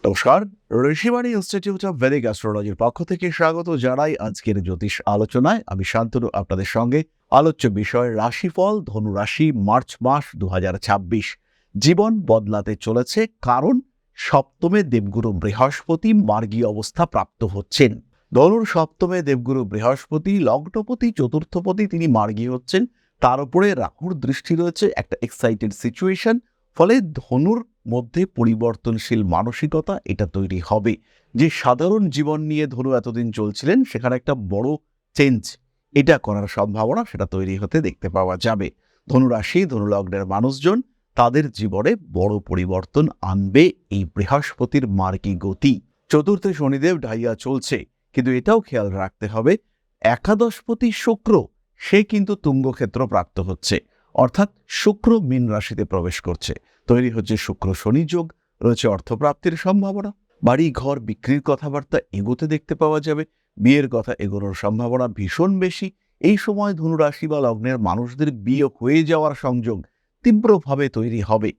নমস্কার, Rishibani institute of Vedic অ্যাস্ট্রোলজির পক্ষ থেকে স্বাগত জানাই আজকের জ্যোতিষ আলোচনায়। আমি শান্তনু আপনাদের সঙ্গে। আলোচ্য বিষয় রাশিফল ধনু রাশি মার্চ মাস 2026। জীবন বদলাতে চলেছে, কারণ সপ্তমে দেবগুরু বৃহস্পতি মার্গী অবস্থা প্রাপ্ত হচ্ছেন। ধনুর সপ্তমে দেবগুরু বৃহস্পতি লগ্নপতি চতুর্থপতি, তিনি মার্গী হচ্ছেন। তার উপরে রাহুর দৃষ্টি রয়েছে, একটা এক্সাইটেড সিচুয়েশন। ফলে ধনুর মধ্যে পরিবর্তনশীল মানসিকতা এটা তৈরি হবে। যে সাধারণ জীবন নিয়ে ধনু এতদিন চলছিলেন, সেখানে একটা বড় চেঞ্জ এটা করার সম্ভাবনা সেটা তৈরি হতে দেখতে পাওয়া যাবে। ধনুরাশি ধনুলগ্নের মানুষজন তাদের জীবনে বড় পরিবর্তন আনবে এই বৃহস্পতির মার্গী গতি। চতুর্থে শনিদেব ঢাইয়া চলছে, কিন্তু এটাও খেয়াল রাখতে হবে একাদশপতি শুক্র সে কিন্তু তুঙ্গক্ষেত্র প্রাপ্ত হচ্ছে, অর্থাৎ শুক্র মীন রাশিতে প্রবেশ করছে। তৈরি হচ্ছে শুক্র শনি যোগ, রয়েছে অর্থপ্রাপ্তির সম্ভাবনা। বাড়ি ঘর বিক্রির কথাবার্তা এগোতে দেখতে পাওয়া যাবে। বিয়ের কথা এগোনোর সম্ভাবনা ভীষণ বেশি। এই সময় ধনুরাশি বা লগ্নের মানুষদের বিয়ে হয়ে যাওয়ার সংযোগ তীব্রভাবে তৈরি হবে।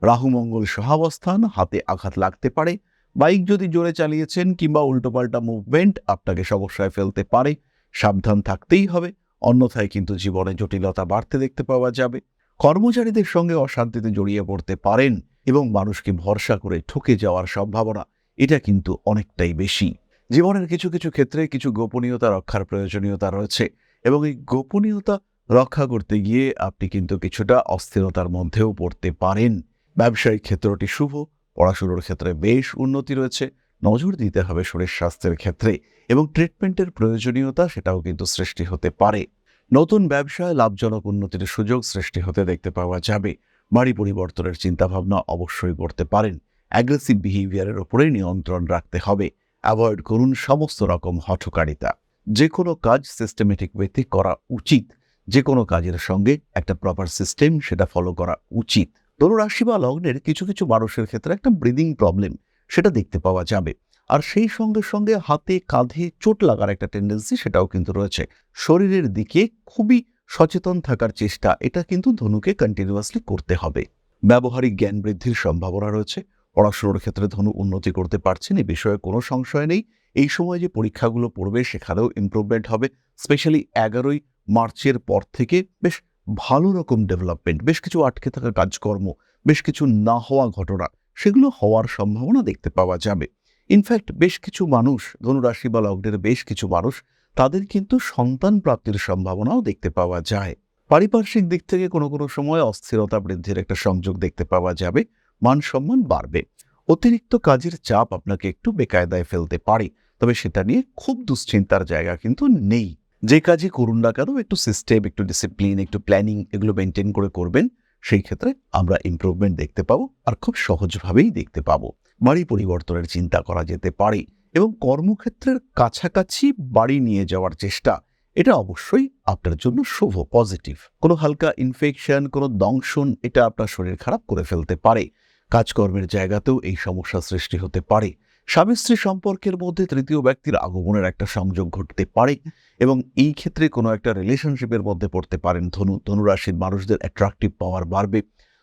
রাহু মঙ্গল সহাবস্থান, হাতে আঘাত লাগতে পারে। বাইক যদি জোরে চালিয়েছেন কিংবা উল্টোপাল্টা মুভমেন্ট আপনাকে সমস্যায় ফেলতে পারে, সাবধান থাকতেই হবে। অন্যথায় কিন্তু জীবনে জটিলতা বাড়তে দেখতে পাওয়া যাবে। কর্মচারীদের সঙ্গে অশান্তিতে জড়িয়ে পড়তে পারেন এবং মানুষকে ভরসা করে ঠকে যাওয়ার সম্ভাবনা এটা কিন্তু অনেকটাই বেশি। জীবনের কিছু কিছু ক্ষেত্রে কিছু গোপনীয়তা রক্ষার প্রয়োজনীয়তা রয়েছে, এবং এই গোপনীয়তা রক্ষা করতে গিয়ে আপনি কিন্তু কিছুটা অস্থিরতার মধ্যেও পড়তে পারেন। ব্যবসায়িক ক্ষেত্রটি শুভ, পড়াশোনার ক্ষেত্রে বেশ উন্নতি রয়েছে। নজর দিতে হবে শরীর স্বাস্থ্যের ক্ষেত্রে, এবং ট্রিটমেন্টের প্রয়োজনীয়তা সেটাও কিন্তু সৃষ্টি হতে পারে। নতুন ব্যবসায় লাভজনক উন্নতির সুযোগ সৃষ্টি হতে দেখতে পাওয়া যাবে। বাড়ি পরিবর্তনের চিন্তাভাবনা অবশ্যই করতে পারেন। অ্যাগ্রেসিভ বিহেভিয়ারের উপরে নিয়ন্ত্রণ রাখতে হবে। অ্যাভয়েড করুন সমস্ত রকম হঠকারিতা। যে কোনো কাজ সিস্টেমেটিক ওয়েতে করা উচিত। যে কোনো কাজের সঙ্গে একটা প্রপার সিস্টেম সেটা ফলো করা উচিত। ধনুরাশি বা লগ্নের কিছু কিছু মানুষের ক্ষেত্রে একটা ব্রিদিং প্রবলেম সেটা দেখতে পাওয়া যাবে। আর সেই সঙ্গে সঙ্গে হাতে কাঁধে চোট লাগার একটা টেন্ডেন্সি সেটাও কিন্তু রয়েছে। শরীরের দিকে খুবই সচেতন থাকার চেষ্টা এটা কিন্তু ধনুকে কন্টিনিউয়াসলি করতে হবে। ব্যবহারিক জ্ঞান বৃদ্ধির সম্ভাবনা রয়েছে। পড়াশোনার ক্ষেত্রে ধনু উন্নতি করতে পারছেন, এ বিষয়ে কোনো সংশয় নেই। এই সময় যে পরীক্ষাগুলো পড়বে সেখানেও ইমপ্রুভমেন্ট হবে। স্পেশালি 11ই মার্চের পর থেকে বেশ ভালো রকম ডেভেলপমেন্ট, বেশ কিছু আটকে থাকা কাজকর্ম, বেশ কিছু না হওয়া ঘটনা সেগুলো হওয়ার সম্ভাবনা দেখতে পাওয়া যাবে। ইনফ্যাক্ট বেশ কিছু মানুষ, ধনুরাশি বা লগ্নের বেশ কিছু মানুষ, তাদের কিন্তু সন্তান প্রাপ্তির সম্ভাবনাও দেখতে পাওয়া যায়। পারিপার্শ্বিক দিক থেকে কোনো কোনো সময় অস্থিরতা বৃদ্ধির একটা সংযোগ দেখতে পাওয়া যাবে। মান সম্মান বাড়বে। অতিরিক্ত কাজের চাপ আপনাকে একটু বেকায়দায় ফেলতে পারে, তবে সেটা নিয়ে খুব দুশ্চিন্তার জায়গা কিন্তু নেই। যে কাজই করুন না কেন একটু সিস্টেম, একটু ডিসিপ্লিন, একটু প্ল্যানিং এগুলো মেনটেন করে করবেন। সেই ক্ষেত্রে আমরা ইমপ্রুভমেন্ট দেখতে পাবো, আর খুব সহজভাবেই দেখতে পাবো। বাড়ি পরিবর্তনের চিন্তা করা যেতে পারে, এবং কর্মক্ষেত্রের কাছাকাছি বাড়ি নিয়ে যাওয়ার চেষ্টা এটা অবশ্যই আপনার জন্য শুভ, পজিটিভ। কোনো হালকা ইনফেকশন, কোনো দংশন এটা আপনার শরীর খারাপ করে ফেলতে পারে। কাজকর্মের জায়গাতেও এই সমস্যা সৃষ্টি হতে পারে। স্বামী স্ত্রী সম্পর্কের মধ্যে তৃতীয় ব্যক্তির আগমনের একটা সংযোগ ঘটতে পারে, এবং এই ক্ষেত্রে কোনো একটা রিলেশনশিপের মধ্যে পড়তে পারেন। ধনুরাশির মানুষদের অ্যাট্রাকটিভ পাওয়ার বাড়বে।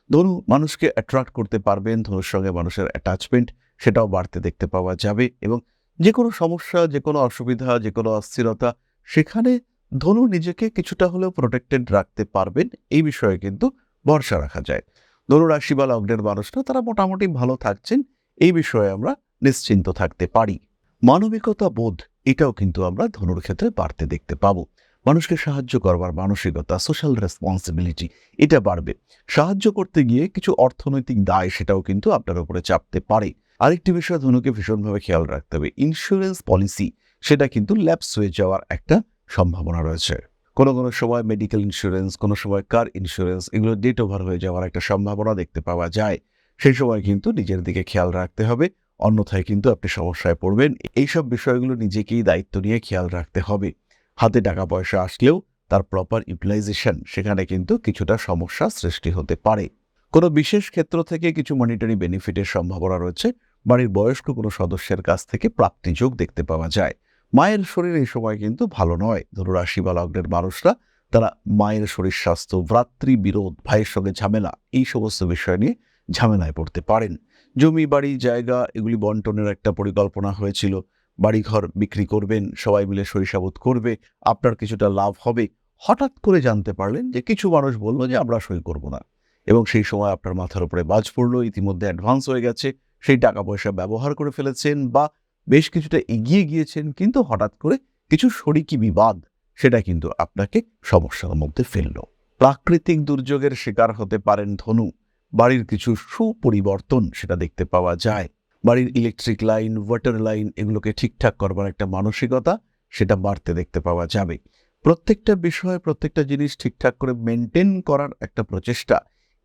ধনু মানুষকে অ্যাট্রাক্ট করতে পারবেন। ধনুর সঙ্গে মানুষের অ্যাটাচমেন্ট সেটাও বাড়তে দেখতে পাওয়া যাবে, এবং যে কোনো সমস্যা, যে কোনো অসুবিধা, যে কোনো অস্থিরতা সেখানে ধনু নিজেকে কিছুটা হলেও প্রোটেক্টেড রাখতে পারবেন। এই বিষয়ে কিন্তু ভরসা রাখা যায়। ধনুরাশি বা লগ্নের মানুষরা তারা মোটামুটি ভালো থাকছেন, এই বিষয়ে আমরা নিশ্চিন্ত থাকতে পারি। মানবিকতা বোধ এটাও কিন্তু আমরা ধনুর ক্ষেত্রে বাড়তে দেখতে পাবো। মানুষকে সাহায্য করবার মানসিকতা, সোশ্যাল রেসপন্সিবিলিটি এটা বাড়বে। সাহায্য করতে গিয়ে কিছু অর্থনৈতিক দায় সেটাও কিন্তু আপনার উপরে চাপতে পারে। আরেকটি বিষয় ধনুকে ভীষণভাবে খেয়াল রাখতে হবে, ইন্স্যুরেন্স পলিসি সেটা কিন্তু ল্যাপস হয়ে যাওয়ার একটা সম্ভাবনা রয়েছে। কোনো কোনো সময় মেডিকেল ইন্স্যুরেন্স, কোনো সময় কার ইন্স্যুরেন্স এগুলো ডেট ওভার হয়ে যাওয়ার একটা সম্ভাবনা দেখতে পাওয়া যায়। সেই সময় কিন্তু নিজের দিকে খেয়াল রাখতে হবে, অন্যথায় কিন্তু আপনি সমস্যায় পড়বেন। এইসব বিষয়গুলো নিজেকেই দায়িত্ব নিয়ে খেয়াল রাখতে হবে। হাতে টাকা পয়সা আসলেও তার প্রপার ইউটিলাইজেশন সেখানে কিন্তু কিছুটা সমস্যা সৃষ্টি হতে পারে। কোনো বিশেষ ক্ষেত্র থেকে কিছু মনিটারি বেনিফিটের সম্ভাবনা রয়েছে। বাড়ির বয়স্ক কোনো সদস্যের কাছ থেকে প্রাপ্তিযোগ দেখতে পাওয়া যায়। মায়ের শরীর এই সময় কিন্তু ভালো নয়। ধনুরাশি বা লগ্নের মানুষরা তারা মায়ের শরীর স্বাস্থ্য, ভ্রাতৃ বিরোধ, ভাইয়ের সঙ্গে ঝামেলা এই সমস্ত বিষয় নিয়ে ঝামেলায় পড়তে পারেন। জমি বাড়ি জায়গা এগুলি বন্টনের একটা পরিকল্পনা হয়েছিল, বাড়িঘর বিক্রি করবেন, সবাই মিলে সরিষাবোত করবে, আপনার কিছুটা লাভ হবে। হঠাৎ করে জানতে পারলেন যে কিছু মানুষ বলল যে আমরা সই করব না, এবং সেই সময় আপনার মাথার উপরে বাজ পড়লো, ইতিমধ্যে অ্যাডভান্স হয়ে গেছে, সেই টাকা পয়সা ব্যবহার করে ফেলেছেন বা বেশ কিছুটা এগিয়ে গিয়েছেন, কিন্তু হঠাৎ করে কিছু শরিকি বিবাদ সেটা কিন্তু আপনাকে সমস্যার মধ্যে ফেলল। প্রাকৃতিক দুর্যোগের শিকার হতে পারেন ধনু, বাড়ির কিছু সুপরিবর্তন সেটা দেখতে পাওয়া যায়। বাড়ির ইলেকট্রিক লাইন, ওয়াটার লাইন এগুলোকে ঠিকঠাক করবার একটা মানসিকতা সেটা বাড়তে দেখতে পাওয়া যাবে। প্রত্যেকটা বিষয়, প্রত্যেকটা জিনিস ঠিকঠাক করে মেনটেন করার একটা প্রচেষ্টা,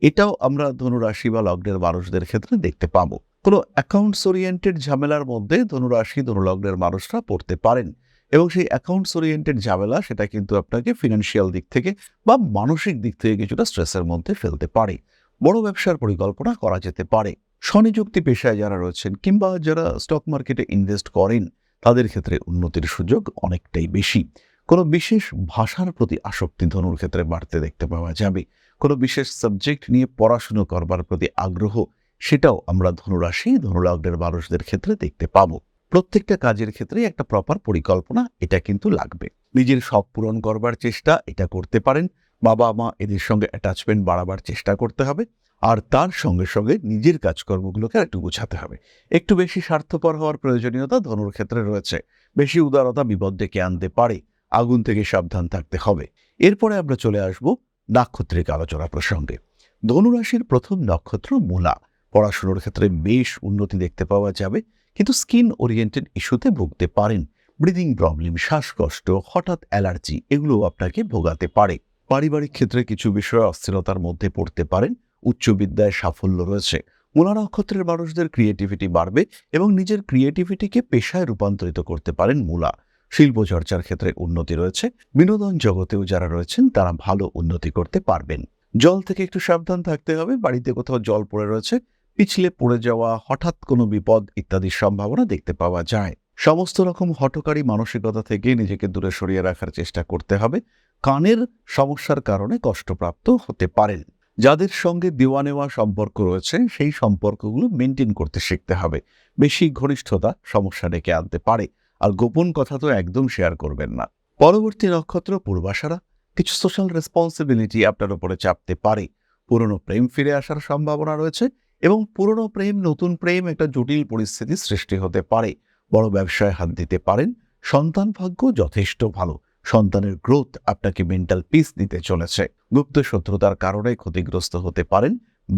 এটাও আমরা ধনুরাশি বা লগ্নের মানুষদের ক্ষেত্রে দেখতে পাবো। কোনো অ্যাকাউন্টস ওরিয়েন্টেড ঝামেলার মধ্যে ধনুরাশি ধনুলগ্নের মানুষরা পড়তে পারেন, এবং সেই অ্যাকাউন্টস ওরিয়েন্টেড ঝামেলা সেটা কিন্তু আপনাকে ফিনান্সিয়াল দিক থেকে বা মানসিক দিক থেকে কিছুটা স্ট্রেসের মধ্যে ফেলতে পারে। বড় ব্যবসার পরিকল্পনা করা যেতে পারে। স্বনিযুক্তি পেশায় যারা রয়েছেন কিংবা যারা স্টক মার্কেটে ইনভেস্ট করেন, তাদের ক্ষেত্রে উন্নতির সুযোগ অনেকটাই বেশি। কোনো বিশেষ ভাষার প্রতি আসক্তি ধনুর ক্ষেত্রে বাড়তে দেখতে পাওয়া যাবে। কোনো বিশেষ সাবজেক্ট নিয়ে পড়াশুনো করবার প্রতি আগ্রহ, সেটাও আমরা ধনুরাশি ধনুলগ্নের মানুষদের ক্ষেত্রে দেখতে পাবো। প্রত্যেকটা কাজের ক্ষেত্রে একটা প্রপার পরিকল্পনা এটা কিন্তু লাগবে। নিজের শখ পূরণ করবার চেষ্টা এটা করতে পারেন। বাবা মা এদের সঙ্গে অ্যাটাচমেন্ট বাড়াবার চেষ্টা করতে হবে, আর তার সঙ্গে সঙ্গে নিজের কাজকর্মগুলোকে একটু গুছাতে হবে। একটু বেশি স্বার্থপর হওয়ার প্রয়োজনীয়তা ধনুর ক্ষেত্রে রয়েছে। বেশি উদারতা বিপদ ডেকে আনতে পারে, আগুন থেকে সাবধান থাকতে হবে। এরপরে আমরা চলে আসব নাক্ষত্রিক আলোচনা প্রসঙ্গে। ধনুরাশির প্রথম নক্ষত্র মূলা। পড়াশুনোর ক্ষেত্রে বেশ উন্নতি দেখতে পাওয়া যাবে, কিন্তু স্কিন ওরিয়েন্টেড ইস্যুতে ভুগতে পারেন। ব্রিদিং প্রবলেম, শ্বাসকষ্ট, হঠাৎ অ্যালার্জি এগুলো আপনাকে ভোগাতে পারে। পারিবারিক ক্ষেত্রে কিছু বিষয়ে অস্থিরতার মধ্যে পড়তে পারেন। উচ্চ বিদ্যায় সাফল্য রয়েছে। মূলা নক্ষত্রের মানুষদের ক্রিয়েটিভিটি বাড়বে এবং নিজের ক্রিয়েটিভিটিকে পেশায় রূপান্তরিত করতে পারেন মূলা। শিল্প চর্চার ক্ষেত্রে উন্নতি রয়েছে। বিনোদন জগতেও যারা রয়েছেন তারা ভালো উন্নতি করতে পারবেন। জল থেকে একটু সাবধান থাকতে হবে। বাড়িতে কোথাও জল পড়ে রয়েছে, পিছলে পড়ে যাওয়া, হঠাৎ কোনো বিপদ ইত্যাদির সম্ভাবনা দেখতে পাওয়া যায়। সমস্ত রকম হঠকারী মানসিকতা থেকে নিজেকে দূরে সরিয়ে রাখার চেষ্টা করতে হবে। কানের সমস্যার কারণে কষ্টপ্রাপ্ত হতে পারেন। যাদের সঙ্গে দেওয়া নেওয়া সম্পর্ক রয়েছে সেই সম্পর্কগুলো মেনটেন করতে শিখতে হবে। বেশি ঘনিষ্ঠতা সমস্যা ডেকে আনতে পারে, আর গোপন কথা তো একদম শেয়ার করবেন না। পরবর্তী নক্ষত্র পূর্বাষাঢ়া। কিছু সোশ্যাল রেসপন্সিবিলিটি আপনার উপরে চাপতে পারে। পুরনো প্রেম ফিরে আসার সম্ভাবনা রয়েছে, এবং পুরনো প্রেম নতুন প্রেম একটা জটিল পরিস্থিতি সৃষ্টি হতে পারে। বড় ব্যবসায় হাত দিতে পারেন। সন্তান ভাগ্য যথেষ্ট ভালো। সন্তানের গ্রোথ আপনাকে মেন্টাল পিস দিতে চলেছে। গুপ্ত শত্রুতার কারণে ক্ষতিগ্রস্ত হতে পারেন।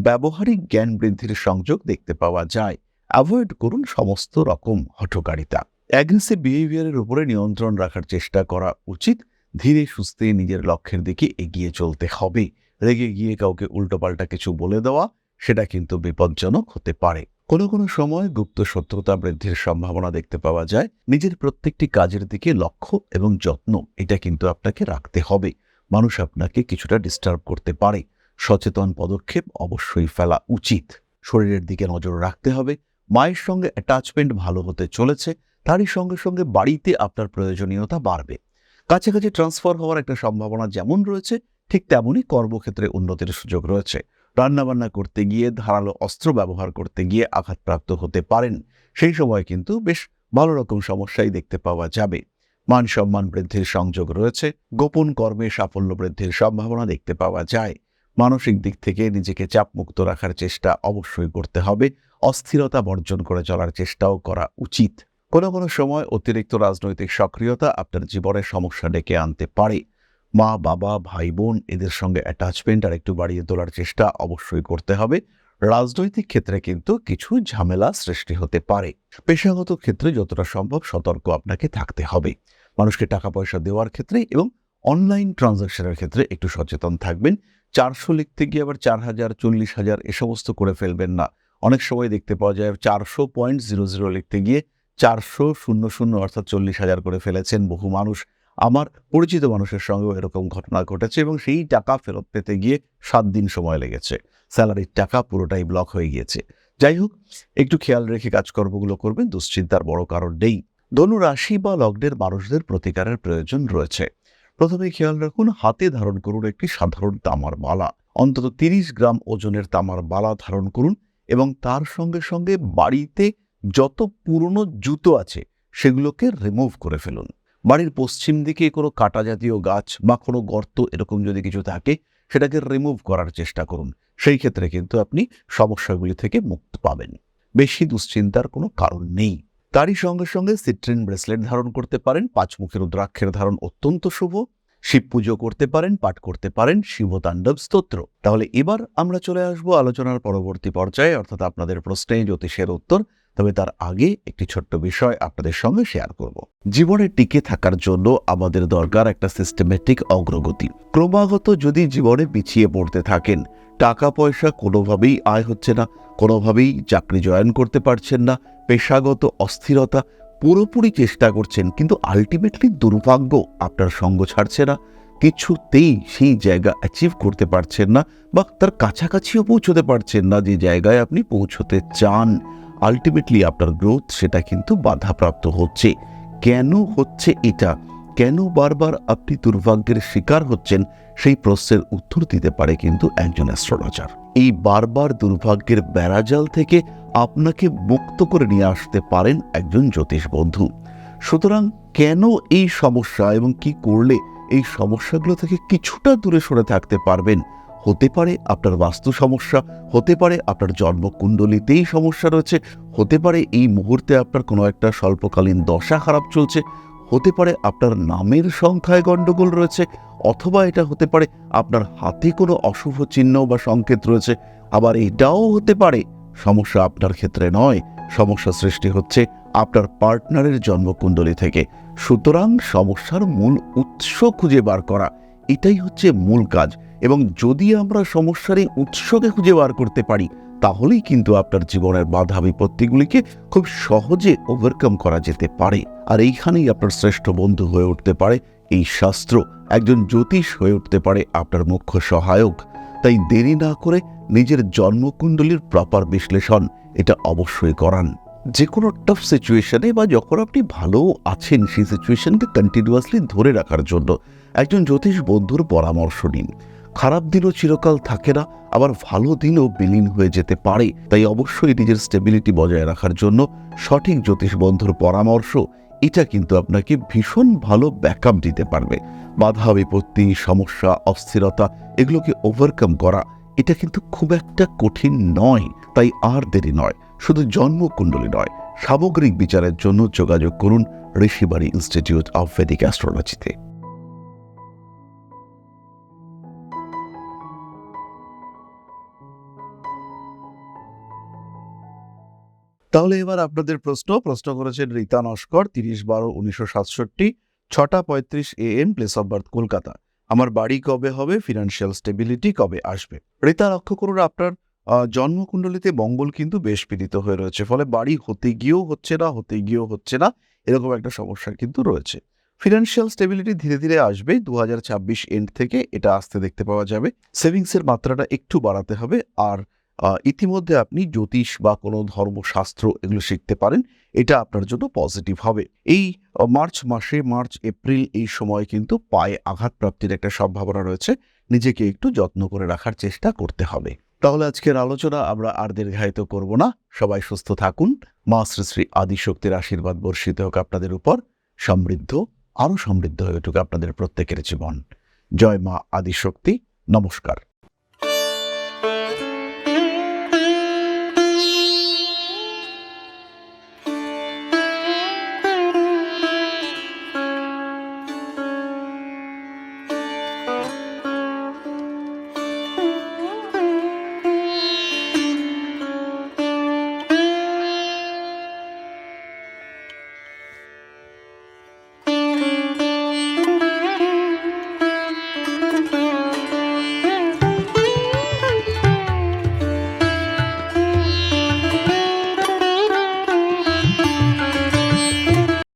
ব্যবহারিক জ্ঞান বৃদ্ধির সংযোগ দেখতে পাওয়া যায়। অ্যাভয়েড করুন সমস্ত রকম হঠকারিতা। অ্যাগ্রেসিভ বিহেভিয়ারের উপরে নিয়ন্ত্রণ রাখার চেষ্টা করা উচিত। ধীরে সুস্থে নিজের লক্ষ্যের দিকে এগিয়ে চলতে হবে। রেগে গিয়ে কাউকে উল্টোপাল্টা কিছু বলে দেওয়া সেটা কিন্তু বিপজ্জনক হতে পারে। কোনো কোনো সময় গুপ্ত শত্রুতা বৃদ্ধির সম্ভাবনা দেখতে পাওয়া যায়। নিজের প্রত্যেকটি কাজের দিকে লক্ষ্য এবং যত্ন এটা কিন্তু আপনাকে রাখতে হবে। মানুষ আপনাকে কিছুটা ডিস্টার্ব করতে পারে। সচেতন পদক্ষেপ অবশ্যই ফেলা উচিত। শরীরের দিকে নজর রাখতে হবে। মায়ের সঙ্গে অ্যাটাচমেন্ট ভালো হতে চলেছে, তারই সঙ্গে সঙ্গে বাড়িতে আপনার প্রয়োজনীয়তা বাড়বে। কাছাকাছি ট্রান্সফার হওয়ার একটা সম্ভাবনা যেমন রয়েছে, ঠিক তেমনই কর্মক্ষেত্রে উন্নতির সুযোগ রয়েছে। রান্নাবান্না করতে গিয়ে ধারালো অস্ত্র ব্যবহার করতে গিয়ে আঘাতপ্রাপ্ত হতে পারেন। সেই সময় কিন্তু বেশ ভালো রকম সমস্যাই দেখতে পাওয়া যাবে। মান সম্মান বৃদ্ধির সংযোগ রয়েছে। গোপন কর্মে সাফল্য বৃদ্ধির সম্ভাবনা দেখতে পাওয়া যায়। মানসিক দিক থেকে নিজেকে চাপমুক্ত রাখার চেষ্টা অবশ্যই করতে হবে। অস্থিরতা বর্জন করে চলার চেষ্টাও করা উচিত। কোনো কোনো সময় অতিরিক্ত রাজনৈতিক সক্রিয়তা আপনার জীবনের সমস্যা ডেকে আনতে পারে। মা বাবা ভাই বোন এদের সঙ্গে অ্যাটাচমেন্ট আর একটু বাড়িয়ে তোলার চেষ্টা অবশ্যই করতে হবে। রাজনৈতিক ক্ষেত্রে কিন্তু কিছু ঝামেলা সৃষ্টি হতে পারে। পেশাগত ক্ষেত্রে যতটা সম্ভব সতর্ক আপনাকে থাকতে হবে। মানুষকে টাকা পয়সা দেওয়ার ক্ষেত্রে এবং অনলাইন ট্রানজাকশনের ক্ষেত্রে একটু সচেতন থাকবেন। 400 লিখতে গিয়ে আবার 4000 40,000 এ সমস্ত করে ফেলবেন না। অনেক সময় দেখতে পাওয়া যায় 400.00 লিখতে গিয়ে 400.00 অর্থাৎ 40,000 করে ফেলেছেন বহু মানুষ। আমার পরিচিত মানুষের সঙ্গেও এরকম ঘটনা ঘটেছে, এবং সেই টাকা ফেরত পেতে গিয়ে 7 দিন সময় লেগেছে। স্যালারির টাকা পুরোটাই ব্লক হয়ে গিয়েছে। যাই হোক, একটু খেয়াল রেখে কাজকর্মগুলো করবেন, দুশ্চিন্তার বড় কারণ নেই। ধনু রাশি বা লগ্নের মানুষদের প্রতিকারের প্রয়োজন রয়েছে। প্রথমে খেয়াল রাখুন, হাতে ধারণ করুন একটি সাধারণ তামার বালা। অন্তত 30 গ্রাম ওজনের তামার বালা ধারণ করুন এবং তার সঙ্গে সঙ্গে বাড়িতে যত পুরনো জুতো আছে সেগুলোকে রিমুভ করে ফেলুন। বাড়ির পশ্চিম দিকে কোনো কাটা জাতীয় গাছ বা কোনো গর্ত এরকম যদি কিছু থাকে সেটাকে রিমুভ করার চেষ্টা করুন। সেই ক্ষেত্রে কিন্তু আপনি সমস্যাগুলি থেকে মুক্তি পাবেন। বেশি দুশ্চিন্তার কোনো কারণ নেই। তারই সঙ্গে সঙ্গে সিট্রিন ব্রেসলেট ধারণ করতে পারেন। 5 মুখের রুদ্রাক্ষের ধারণ অত্যন্ত শুভ। শিব পুজো করতে পারেন, পাঠ করতে পারেন শিবতাণ্ডব স্তোত্র। তাহলে এবার আমরা চলে আসবো আলোচনার পরবর্তী পর্যায়ে, অর্থাৎ আপনাদের প্রশ্নে জ্যোতিষের উত্তর। তবে তার আগে একটি ছোট্ট বিষয় আপনাদের সঙ্গে শেয়ার করব। জীবনে টিকে থাকার জন্য আমাদের দরকার একটা সিস্টেমেটিক অগ্রগতি। ক্রমাগত যদি জীবনে পিছিয়ে পড়তে থাকেন, টাকা পয়সা কোনোভাবেই আয় হচ্ছে না, কোনোভাবেই চাকরি জয়েন করতে পারছেন না, পেশাগত অস্থিরতা, পুরোপুরি চেষ্টা করছেন কিন্তু আলটিমেটলি দুর্ভাগ্য আপনার সঙ্গ ছাড়ছে না, কিছুতেই সেই জায়গা অ্যাচিভ করতে পারছেন না বা তার কাছাকাছিও পৌঁছতে পারছেন না যে জায়গায় আপনি পৌঁছতে চান, আলটিমেটলি আপনার গ্রোথ সেটা কিন্তু বাধাপ্রাপ্ত হচ্ছে। কেন হচ্ছে এটা, কেন বারবার আপনি দুর্ভাগ্যের শিকার হচ্ছেন, সেই প্রশ্নের উত্তর দিতে পারে কিন্তু একজন অ্যাস্ট্রোলজার। এই বারবার দুর্ভাগ্যের বেড়াজাল থেকে আপনাকে মুক্ত করে নিয়ে আসতে পারেন একজন জ্যোতিষ বন্ধু। সুতরাং কেন এই সমস্যা এবং কি করলে এই সমস্যাগুলো থেকে কিছুটা দূরে সরে থাকতে পারবেন? হতে পারে আপনার বাস্তু সমস্যা, হতে পারে আপনার জন্মকুণ্ডলিতেই সমস্যা রয়েছে, হতে পারে এই মুহূর্তে আপনার কোনো একটা স্বল্পকালীন দশা খারাপ চলছে, হতে পারে আপনার নামের সংখ্যায় গণ্ডগোল রয়েছে, অথবা এটা হতে পারে আপনার হাতে কোনো অশুভ চিহ্ন বা সংকেত রয়েছে। আবার এটাও হতে পারে সমস্যা আপনার ক্ষেত্রে নয়, সমস্যা সৃষ্টি হচ্ছে আপনার পার্টনারের জন্মকুণ্ডলী থেকে। সুতরাং সমস্যার মূল উৎস খুঁজে বার করা, এটাই হচ্ছে মূল কাজ। এবং যদি আমরা সমস্যার এই উৎসকে খুঁজে বার করতে পারি, তাহলেই কিন্তু আপনার জীবনের বাধা বিপত্তিগুলিকে খুব সহজে ওভারকাম করা যেতে পারে। আর এইখানেই আপনার শ্রেষ্ঠ বন্ধু হয়ে উঠতে পারে এই শাস্ত্র, একজন জ্যোতিষ হয়ে উঠতে পারে আপনার মুখ্য সহায়ক। তাই দেরি না করে নিজের জন্মকুণ্ডলীর প্রপার বিশ্লেষণ এটা অবশ্যই করান। যে কোনো টাফ সিচুয়েশনে বা যখন আপনি ভালো আছেন সেই সিচুয়েশনকে কন্টিনিউয়াসলি ধরে রাখার জন্য একজন জ্যোতিষ বন্ধুর পরামর্শ নিন। খারাপ দিনও চিরকাল থাকে না, আবার ভালো দিনও বিলীন হয়ে যেতে পারে। তাই অবশ্যই নিজের স্টেবিলিটি বজায় রাখার জন্য সঠিক জ্যোতিষ বন্ধুর পরামর্শ এটা কিন্তু আপনাকে ভীষণ ভালো ব্যাকআপ দিতে পারবে। বাধা বিপত্তি, সমস্যা, অস্থিরতা এগুলোকে ওভারকাম করা এটা কিন্তু খুব একটা কঠিন নয়। তাই আর দেরি নয়, শুধু জন্মকুণ্ডলী নয়, সামগ্রিক বিচারের জন্য যোগাযোগ করুন ঋষিবাড়ি ইনস্টিটিউট অফ ভেদিক অ্যাস্ট্রোলজিতে। তাহলে এবার আপনাদের প্রশ্ন করেছেন Rita Naskar, 30/12/1967, 6:35 AM, place of birth Kolkata. আমার বাড়ি কবে হবে, ফিনান্সিয়াল স্টেবিলিটি কবে আসবে? রীতা, লক্ষ্য করুন আপনার জন্মকুণ্ডলিতে মঙ্গল কিন্তু বেশ পীড়িত হয়ে রয়েছে, ফলে বাড়ি হতে গিয়েও হচ্ছে না এরকম একটা সমস্যা কিন্তু রয়েছে। ফিনান্সিয়াল স্টেবিলিটি ধীরে ধীরে আসবে, 2026 এন্ড থেকে এটা আসতে দেখতে পাওয়া যাবে। সেভিংসের মাত্রাটা একটু বাড়াতে হবে। আর ইতিমধ্যে আপনি জ্যোতিষ বা কোনো ধর্মশাস্ত্র এগুলো শিখতে পারেন, এটা আপনার জন্য পজিটিভ হবে। এই মার্চ মাসে, মার্চ এপ্রিল এই সময় কিন্তু পায়ে আঘাত প্রাপ্তির একটা সম্ভাবনা রয়েছে, নিজেকে একটু যত্ন করে রাখার চেষ্টা করতে হবে। তাহলে আজকের আলোচনা আমরা আর দীর্ঘায়িত করব না, সবাই সুস্থ থাকুন, মা শ্রী শ্রী আদিশক্তির আশীর্বাদ বর্ষিত হোক আপনাদের উপর, আরো সমৃদ্ধ হয়ে উঠুক আপনাদের প্রত্যেকের জীবন। জয় মা আদিশক্তি, নমস্কার।